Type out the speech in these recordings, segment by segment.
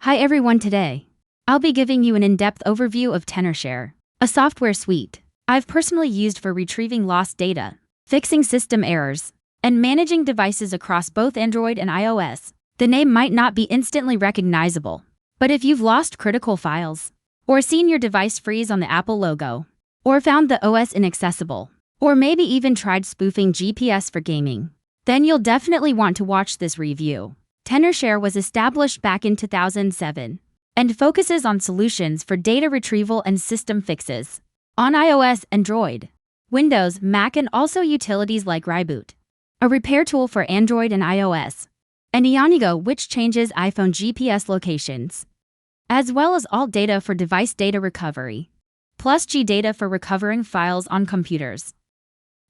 Hi everyone, today I'll be giving you an in-depth overview of TernoShare, a software suite I've personally used for retrieving lost data, fixing system errors, and managing devices across both Android and iOS. The name might not be instantly recognizable, but if you've lost critical files, or seen your device freeze on the Apple logo, or found the OS inaccessible, or maybe even tried spoofing GPS for gaming, then you'll definitely want to watch this review. TernoShare was established back in 2007 and focuses on solutions for data retrieval and system fixes on iOS, Android, Windows, Mac, and also utilities like Reboot, a repair tool for Android and iOS, and Ionigo, which changes iPhone GPS locations, as well as alt data for device data recovery, plus G data for recovering files on computers.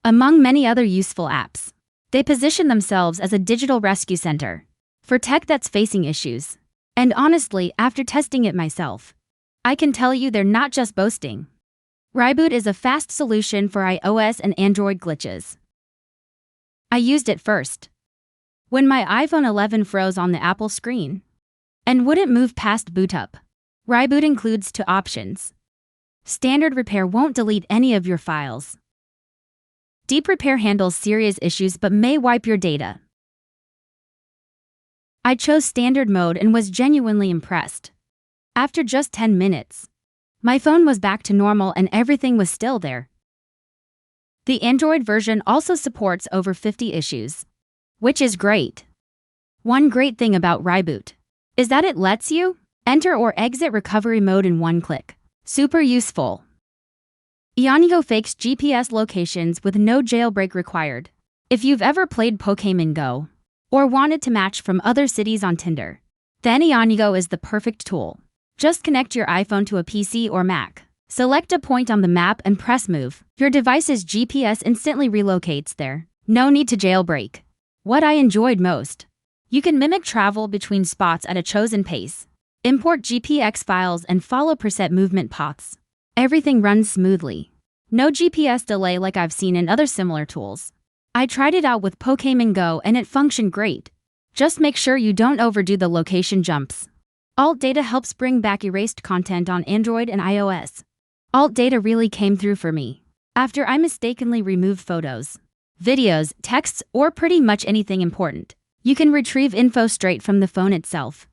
Among many other useful apps, they position themselves as a digital rescue center for tech that's facing issues. And honestly, after testing it myself, I can tell you they're not just boasting. Reboot is a fast solution for iOS and Android glitches. I used it first when my iPhone 11 froze on the Apple screen and wouldn't move past boot up. Reboot includes two options. Standard repair won't delete any of your files. Deep repair handles serious issues but may wipe your data. I chose standard mode and was genuinely impressed. After just 10 minutes, my phone was back to normal and everything was still there. The Android version also supports over 50 issues, which is great. One great thing about Reboot is that it lets you enter or exit recovery mode in one click. Super useful. Ionigo fakes GPS locations with no jailbreak required. If you've ever played Pokémon Go, or wanted to match from other cities on Tinder, then Ionigo is the perfect tool. Just connect your iPhone to a PC or Mac, select a point on the map and press move. Your device's GPS instantly relocates there. No need to jailbreak. What I enjoyed most: you can mimic travel between spots at a chosen pace, import GPX files and follow preset movement paths. Everything runs smoothly. No GPS delay like I've seen in other similar tools. I tried it out with Pokémon Go and it functioned great. Just make sure you don't overdo the location jumps. Alt data helps bring back erased content on Android and iOS. Alt data really came through for me after I mistakenly removed photos, videos, texts, or pretty much anything important. You can retrieve info straight from the phone itself,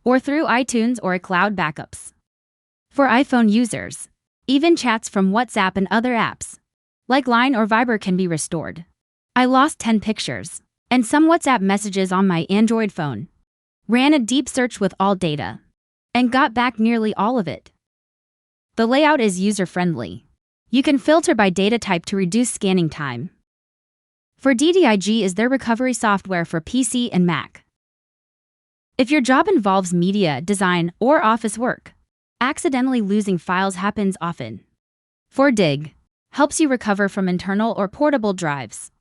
or through iTunes or cloud backups. For iPhone users, even chats from WhatsApp and other apps, like Line or Viber, can be restored. I lost 10 pictures and some WhatsApp messages on my Android phone. Ran a deep search with all data and got back nearly all of it. The layout is user-friendly. You can filter by data type to reduce scanning time. For DDIG is their recovery software for PC and Mac. If your job involves media, design, or office work, accidentally losing files happens often. For Dig, helps you recover from internal or portable drives,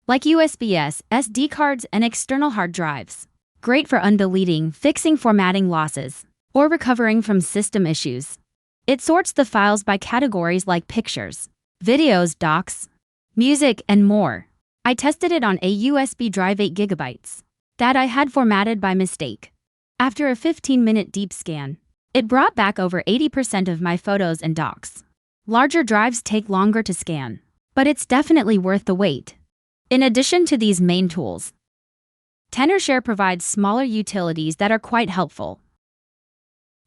like USB-S, SD cards, and external hard drives. Great for undeleting, fixing formatting losses, or recovering from system issues. It sorts the files by categories like pictures, videos, docs, music, and more. I tested it on a USB drive 8 GB that I had formatted by mistake. After a 15-minute deep scan, it brought back over 80% of my photos and docs. Larger drives take longer to scan, but it's definitely worth the wait. In addition to these main tools, TernoShare provides smaller utilities that are quite helpful.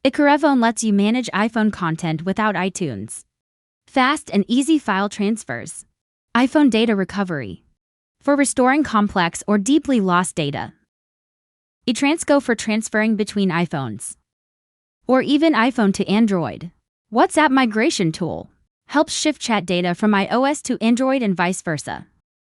iCarevone lets you manage iPhone content without iTunes. Fast and easy file transfers. iPhone data recovery for restoring complex or deeply lost data. eTransco for transferring between iPhones, or even iPhone to Android. WhatsApp migration tool helps shift chat data from iOS to Android and vice versa.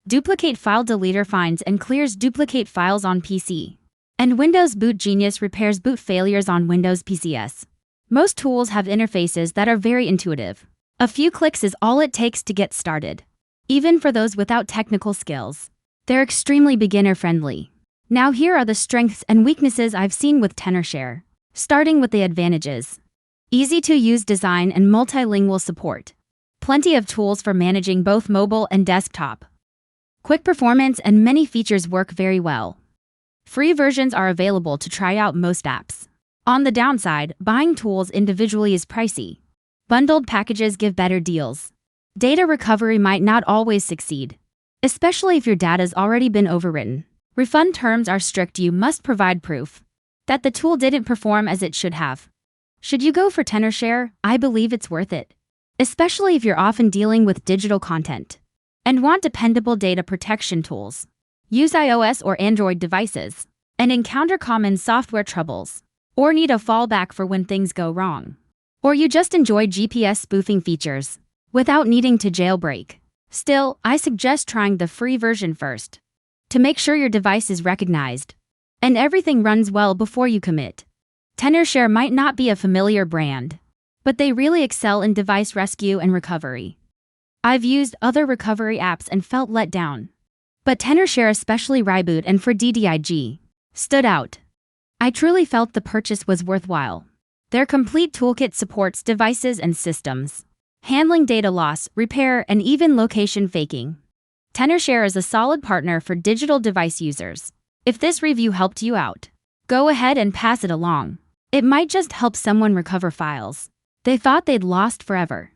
Duplicate file deleter finds and clears duplicate files on PC. And Windows Boot Genius repairs boot failures on Windows PCs. Most tools have interfaces that are very intuitive. A few clicks is all it takes to get started. Even for those without technical skills, they're extremely beginner-friendly. Now here are the strengths and weaknesses I've seen with TernoShare. Starting with the advantages: easy-to-use design and multilingual support. Plenty of tools for managing both mobile and desktop. Quick performance and many features work very well. Free versions are available to try out most apps. On the downside, buying tools individually is pricey. Bundled packages give better deals. Data recovery might not always succeed, especially if your data's already been overwritten. Refund terms are strict. You must provide proof that the tool didn't perform as it should have. Should you go for TernoShare? I believe it's worth it, especially if you're often dealing with digital content and want dependable data protection tools. Use iOS or Android devices and encounter common software troubles, or need a fallback for when things go wrong. Or you just enjoy GPS spoofing features without needing to jailbreak. Still, I suggest trying the free version first to make sure your device is recognized and everything runs well before you commit. TernoShare might not be a familiar brand, but they really excel in device rescue and recovery. I've used other recovery apps and felt let down, but TernoShare, especially Reboot and for DDIG, stood out. I truly felt the purchase was worthwhile. Their complete toolkit supports devices and systems, handling data loss, repair, and even location faking. TernoShare is a solid partner for digital device users. If this review helped you out, go ahead and pass it along. It might just help someone recover files they thought they'd lost forever.